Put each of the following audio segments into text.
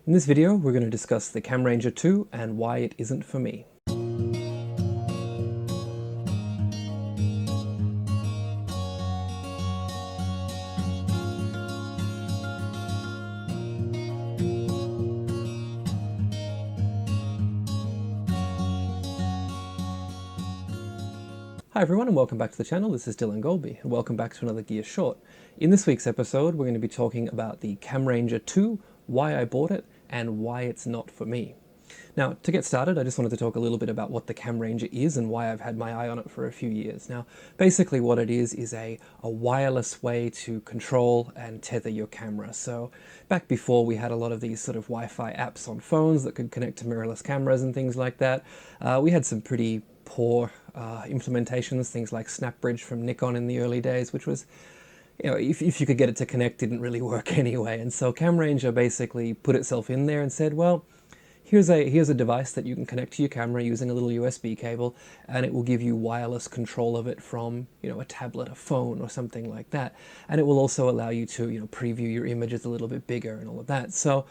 In this video, we're going to discuss the Camranger 2 and why it isn't for me. Hi everyone and welcome back to the channel. This is Dylan Golby and welcome back to another Gear Short. In this week's episode, we're going to be talking about the Camranger 2, why I bought it, and why it's not for me. Now, to get started, I just wanted to talk a little bit about what the Camranger is and why I've had my eye on it for a few years. Now, basically what it is a wireless way to control and tether your camera. So back before we had a lot of these sort of Wi-Fi apps on phones that could connect to mirrorless cameras and things like that, we had some pretty poor implementations, things like SnapBridge from Nikon in the early days, which was, you know, if you could get it to connect, didn't really work anyway. And so Camranger basically put itself in there and said, well, here's a device that you can connect to your camera using a little USB cable, and it will give you wireless control of it from, you know, a tablet, a phone, or something like that. And it will also allow you to, you know, preview your images a little bit bigger and all of that. So,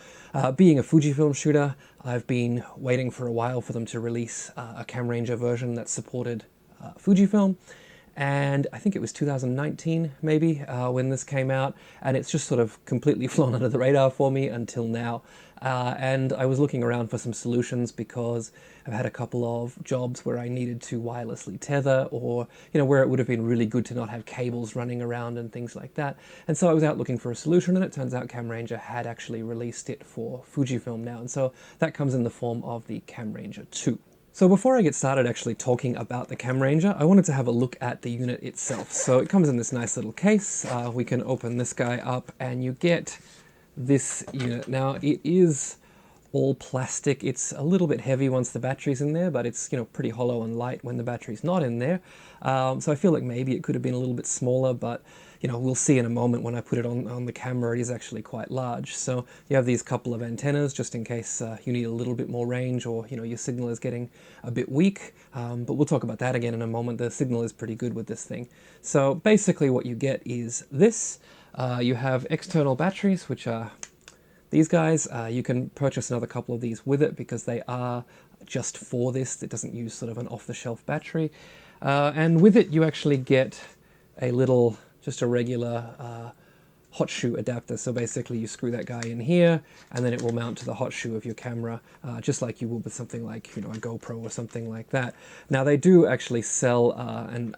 being a Fujifilm shooter, I've been waiting for a while for them to release a Camranger version that supported Fujifilm. And I think it was 2019 maybe when this came out, and it's just sort of completely flown under the radar for me until now. And I was looking around for some solutions because I've had a couple of jobs where I needed to wirelessly tether, or, you know, where it would have been really good to not have cables running around and things like that. And so I was out looking for a solution, and it turns out Camranger had actually released it for Fujifilm now. And so that comes in the form of the Camranger 2. So before I get started actually talking about the Camranger, I wanted to have a look at the unit itself. So it comes in this nice little case. We can open this guy up and you get this unit. Now it is all plastic. It's a little bit heavy once the battery's in there, but it's, you know, pretty hollow and light when the battery's not in there. So I feel like maybe it could have been a little bit smaller, but, you know, we'll see in a moment when I put it on the camera. It is actually quite large. So you have these couple of antennas just in case you need a little bit more range, or, you know, your signal is getting a bit weak. But we'll talk about that again in a moment. The signal is pretty good with this thing. So basically what you get is this. You have external batteries, which are these guys. You can purchase another couple of these with it because they are just for this. It doesn't use sort of an off-the-shelf battery. And with it, you actually get a little, just a regular hot shoe adapter. So basically you screw that guy in here, and then it will mount to the hot shoe of your camera, just like you would with something like, you know, a GoPro or something like that. Now they do actually sell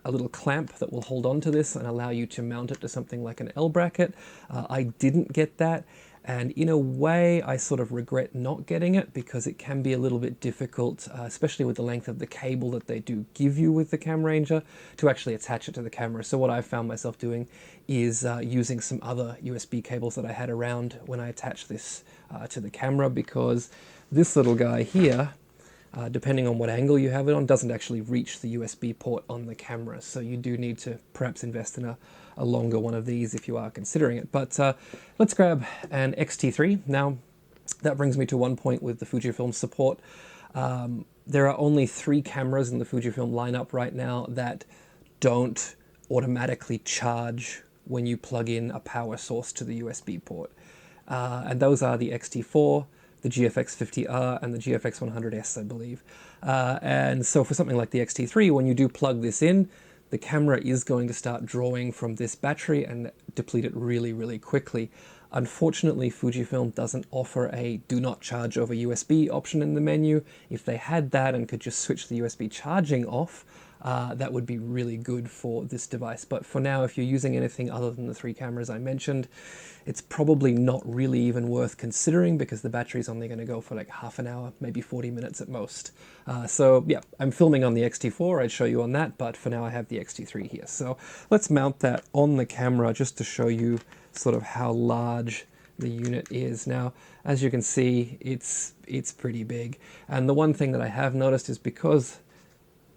a little clamp that will hold on to this and allow you to mount it to something like an L bracket. I didn't get that. And in a way, I sort of regret not getting it because it can be a little bit difficult, especially with the length of the cable that they do give you with the Camranger, to actually attach it to the camera. So what I found myself doing is using some other USB cables that I had around when I attached this to the camera, because this little guy here, depending on what angle you have it on, doesn't actually reach the USB port on the camera. So you do need to perhaps invest in a longer one of these if you are considering it. But let's grab an X-T4. Now, that brings me to one point with the Fujifilm support. There are only 3 cameras in the Fujifilm lineup right now that don't automatically charge when you plug in a power source to the USB port. And those are the X-T4, the GFX 50R, and the GFX 100S, I believe. And so for something like the X-T4, when you do plug this in, the camera is going to start drawing from this battery and deplete it really, really quickly. Unfortunately, Fujifilm doesn't offer a do not charge over USB option in the menu. If they had that and could just switch the USB charging off, that would be really good for this device. But for now, if you're using anything other than the 3 cameras I mentioned, it's probably not really even worth considering because the battery's only going to go for like half an hour, maybe 40 minutes at most. So yeah, I'm filming on the X-T4, I'd show you on that, but for now I have the X-T4 here. So let's mount that on the camera just to show you sort of how large the unit is. Now, as you can see, it's pretty big. And the one thing that I have noticed is because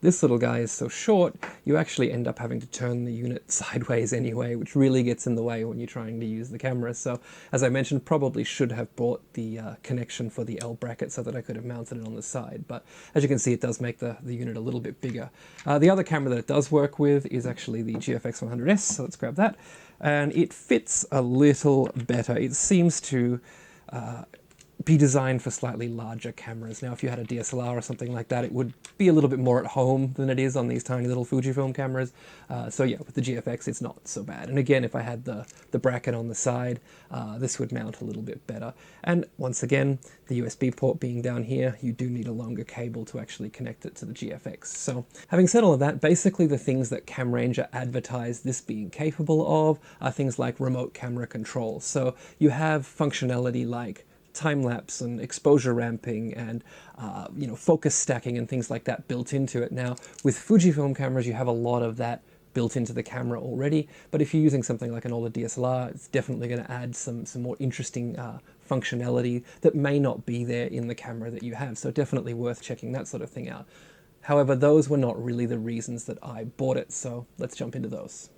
this little guy is so short, you actually end up having to turn the unit sideways anyway, which really gets in the way when you're trying to use the camera. So, as I mentioned, probably should have bought the connection for the L bracket so that I could have mounted it on the side. But as you can see, it does make the unit a little bit bigger. The other camera that it does work with is actually the GFX 100S, so let's grab that. And it fits a little better. It seems to be designed for slightly larger cameras. Now, if you had a DSLR or something like that, it would be a little bit more at home than it is on these tiny little Fujifilm cameras. So yeah, with the GFX, it's not so bad. And again, if I had the bracket on the side, this would mount a little bit better. And once again, the USB port being down here, you do need a longer cable to actually connect it to the GFX. So having said all of that, basically the things that Camranger advertised this being capable of are things like remote camera control. So you have functionality like time-lapse and exposure ramping and focus stacking and things like that built into it. Now, with Fujifilm cameras, you have a lot of that built into the camera already, but if you're using something like an older DSLR, it's definitely going to add some more interesting functionality that may not be there in the camera that you have, so definitely worth checking that sort of thing out. However, those were not really the reasons that I bought it, so let's jump into those.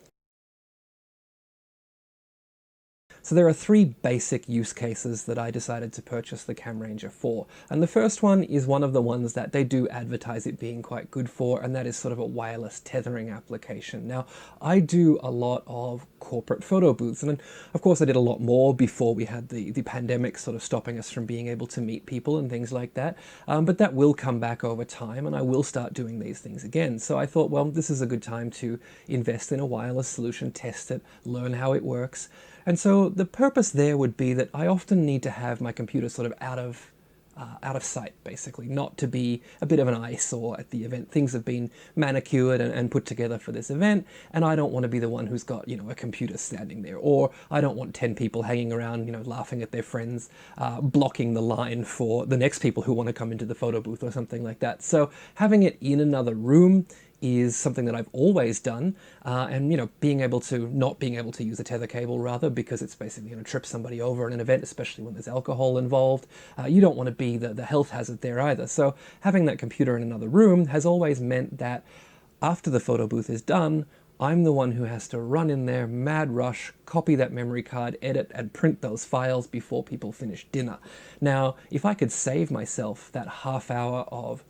So there are three basic use cases that I decided to purchase the Camranger for. And the first one is one of the ones that they do advertise it being quite good for, and that is sort of a wireless tethering application. Now, I do a lot of corporate photo booths, and of course I did a lot more before we had the pandemic sort of stopping us from being able to meet people and things like that. But that will come back over time, and I will start doing these things again. So I thought, well, this is a good time to invest in a wireless solution, test it, learn how it works. And so the purpose there would be that I often need to have my computer sort of out of sight, basically, not to be a bit of an eyesore at the event. Things have been manicured and put together for this event, and I don't want to be the one who's got, a computer standing there, or I don't want 10 people hanging around, laughing at their friends, blocking the line for the next people who want to come into the photo booth or something like that. So having it in another room is something that I've always done, and not being able to use a tether cable rather, because it's basically going to trip somebody over at an event, especially when there's alcohol involved. You don't want to be the health hazard there either. So having that computer in another room has always meant that after the photo booth is done, I'm the one who has to run in there, mad rush, copy that memory card, edit and print those files before people finish dinner. Now, if I could save myself that half hour of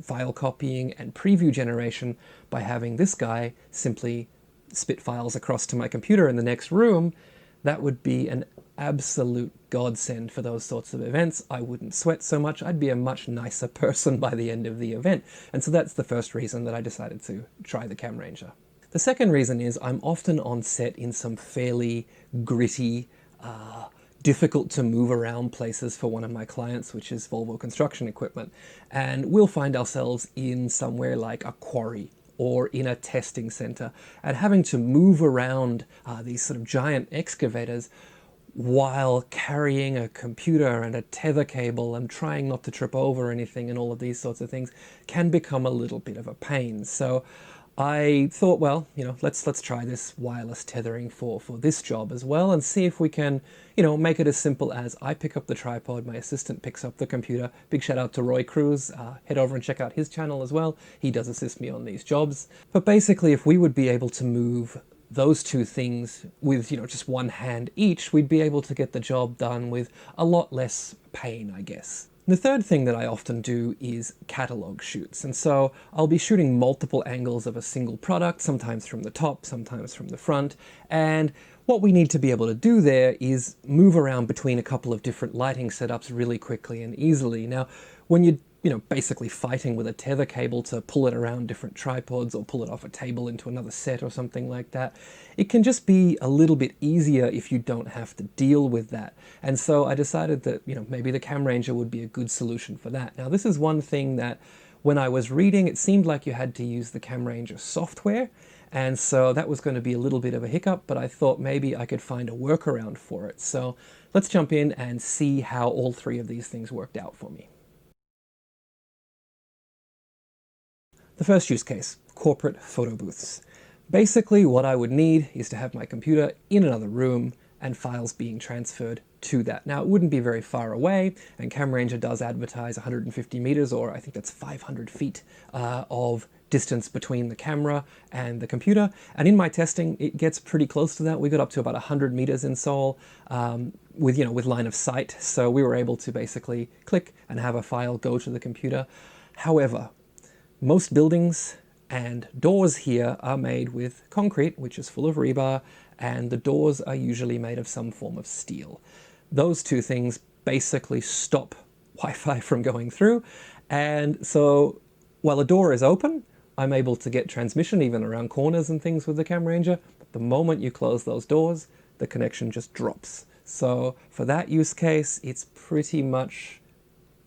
file copying and preview generation by having this guy simply spit files across to my computer in the next room, that would be an absolute godsend for those sorts of events. I wouldn't sweat so much. I'd be a much nicer person by the end of the event. And so that's the first reason that I decided to try the Camranger. The second reason is I'm often on set in some fairly gritty, difficult to move around places for one of my clients, which is Volvo Construction Equipment. And we'll find ourselves in somewhere like a quarry or in a testing center, and having to move around these sort of giant excavators while carrying a computer and a tether cable and trying not to trip over anything and all of these sorts of things can become a little bit of a pain. So I thought, well, let's try this wireless tethering for this job as well, and see if we can, make it as simple as I pick up the tripod, my assistant picks up the computer. Big shout out to Roy Cruz. Head over and check out his channel as well. He does assist me on these jobs. But basically, if we would be able to move those two things with, just one hand each, we'd be able to get the job done with a lot less pain, I guess. The third thing that I often do is catalog shoots, and so I'll be shooting multiple angles of a single product, sometimes from the top, sometimes from the front, and what we need to be able to do there is move around between a couple of different lighting setups really quickly and easily. Now, when you basically fighting with a tether cable to pull it around different tripods or pull it off a table into another set or something like that, it can just be a little bit easier if you don't have to deal with that. And so I decided that, maybe the Camranger would be a good solution for that. Now, this is one thing that when I was reading, it seemed like you had to use the Camranger software. And so that was going to be a little bit of a hiccup, but I thought maybe I could find a workaround for it. So let's jump in and see how all three of these things worked out for me. The first use case, corporate photo booths. Basically, what I would need is to have my computer in another room and files being transferred to that. Now, it wouldn't be very far away, and Camranger does advertise 150 meters, or I think that's 500 feet of distance between the camera and the computer. And in my testing, it gets pretty close to that. We got up to about 100 meters in Seoul with line of sight. So we were able to basically click and have a file go to the computer. However, most buildings and doors here are made with concrete, which is full of rebar, and the doors are usually made of some form of steel. Those two things basically stop Wi-Fi from going through. And so while a door is open, I'm able to get transmission even around corners and things with the Camranger. But the moment you close those doors, the connection just drops. So for that use case, it's pretty much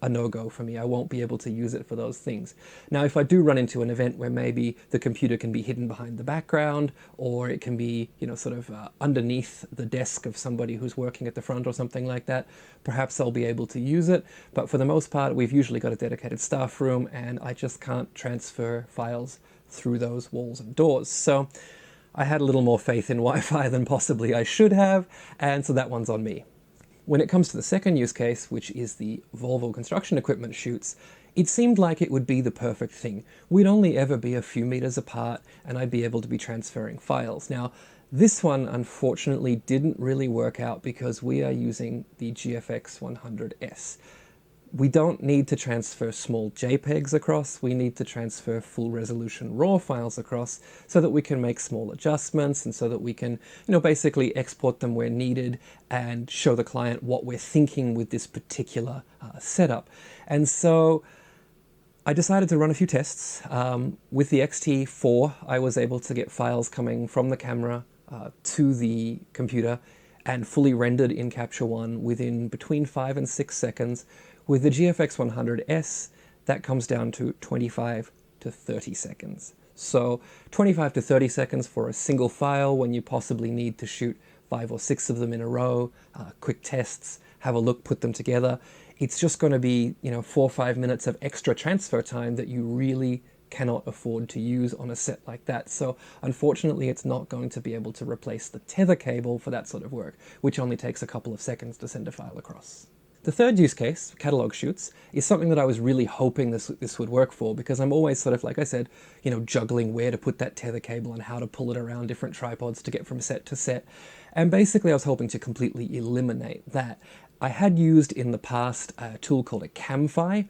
a no-go for me. I won't be able to use it for those things. Now, if I do run into an event where maybe the computer can be hidden behind the background, or it can be, sort of underneath the desk of somebody who's working at the front or something like that, perhaps I'll be able to use it. But for the most part, we've usually got a dedicated staff room, and I just can't transfer files through those walls and doors. So I had a little more faith in Wi-Fi than possibly I should have, and so that one's on me. When it comes to the second use case, which is the Volvo construction equipment shoots, it seemed like it would be the perfect thing. We'd only ever be a few meters apart, and I'd be able to be transferring files. Now, this one unfortunately didn't really work out because we are using the GFX 100S. We don't need to transfer small JPEGs across, we need to transfer full resolution RAW files across so that we can make small adjustments and so that we can, basically export them where needed and show the client what we're thinking with this particular setup. And so I decided to run a few tests. With the X-T4, I was able to get files coming from the camera to the computer and fully rendered in Capture One within between 5 and 6 seconds. With the GFX 100S, that comes down to 25 to 30 seconds. So 25 to 30 seconds for a single file when you possibly need to shoot 5 or 6 of them in a row, quick tests, have a look, put them together. It's just going to be, 4 or 5 minutes of extra transfer time that you really cannot afford to use on a set like that. So unfortunately, it's not going to be able to replace the tether cable for that sort of work, which only takes a couple of seconds to send a file across. The third use case, catalog shoots, is something that I was really hoping this would work for, because I'm always sort of, like I said, juggling where to put that tether cable and how to pull it around different tripods to get from set to set. And basically I was hoping to completely eliminate that. I had used in the past a tool called a Camfi,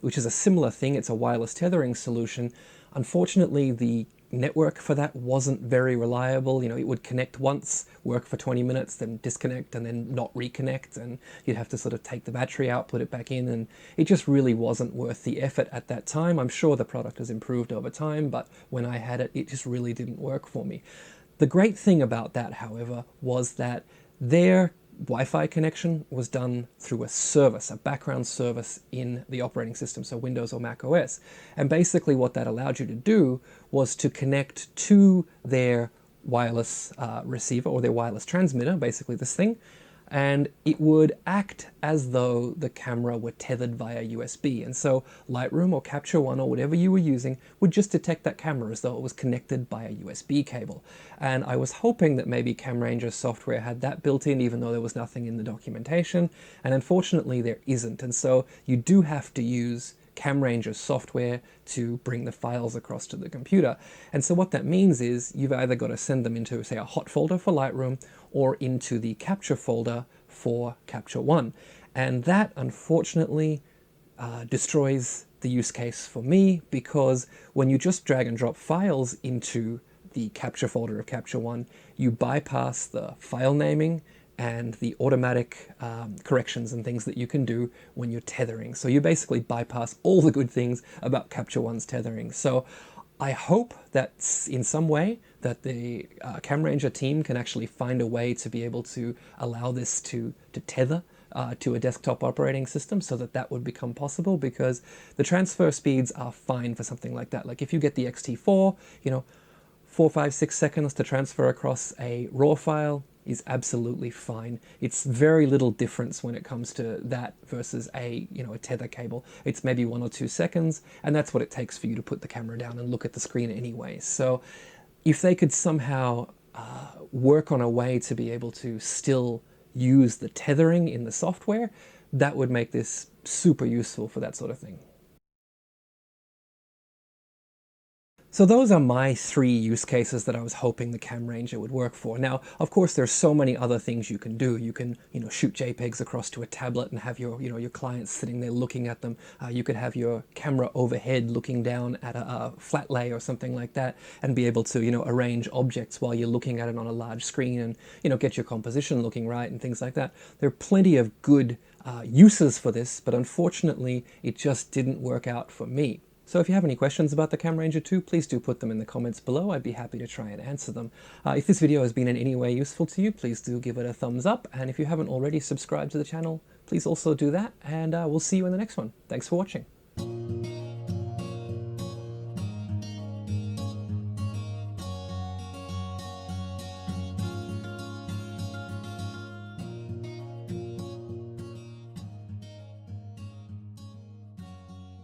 which is a similar thing. It's a wireless tethering solution. Unfortunately, the network for that wasn't very reliable. It would connect once, work for 20 minutes, then disconnect and then not reconnect, and you'd have to sort of take the battery out, put it back in, and it just really wasn't worth the effort at that time. I'm sure the product has improved over time, but when I had it, it just really didn't work for me. The great thing about that, however, was that their Wi-Fi connection was done through a service, a background service in the operating system, so Windows or Mac OS. And basically what that allowed you to do was to connect to their wireless receiver or their wireless transmitter, basically this thing, and it would act as though the camera were tethered via USB. And so Lightroom or Capture One or whatever you were using would just detect that camera as though it was connected by a USB cable. And I was hoping that maybe Camranger software had that built in, even though there was nothing in the documentation. And unfortunately there isn't. And so you do have to use Camranger software to bring the files across to the computer. And so what that means is you've either got to send them into, say, a hot folder for Lightroom or into the capture folder for Capture One. And that, unfortunately, destroys the use case for me, because when you just drag and drop files into the capture folder of Capture One, you bypass the file naming and the automatic corrections and things that you can do when you're tethering. So you basically bypass all the good things about Capture One's tethering. So I hope that in some way that the Camranger team can actually find a way to be able to allow this to tether to a desktop operating system, so that that would become possible, because the transfer speeds are fine for something like that. Like if you get the X-T4, 4, 5, 6 seconds to transfer across a RAW file is absolutely fine. It's very little difference when it comes to that versus a tether cable. It's maybe 1 or 2 seconds, and that's what it takes for you to put the camera down and look at the screen anyway. So if they could somehow work on a way to be able to still use the tethering in the software, that would make this super useful for that sort of thing. So those are my 3 use cases that I was hoping the Camranger would work for. Now, of course, there's so many other things you can do. You can, shoot JPEGs across to a tablet and have your, your clients sitting there looking at them. You could have your camera overhead looking down at a flat lay or something like that, and be able to, arrange objects while you're looking at it on a large screen and, get your composition looking right and things like that. There are plenty of good uses for this, but unfortunately it just didn't work out for me. So if you have any questions about the Camranger 2, please do put them in the comments below. I'd be happy to try and answer them. If this video has been in any way useful to you, please do give it a thumbs up. And if you haven't already subscribed to the channel, please also do that. And we'll see you in the next one. Thanks for watching.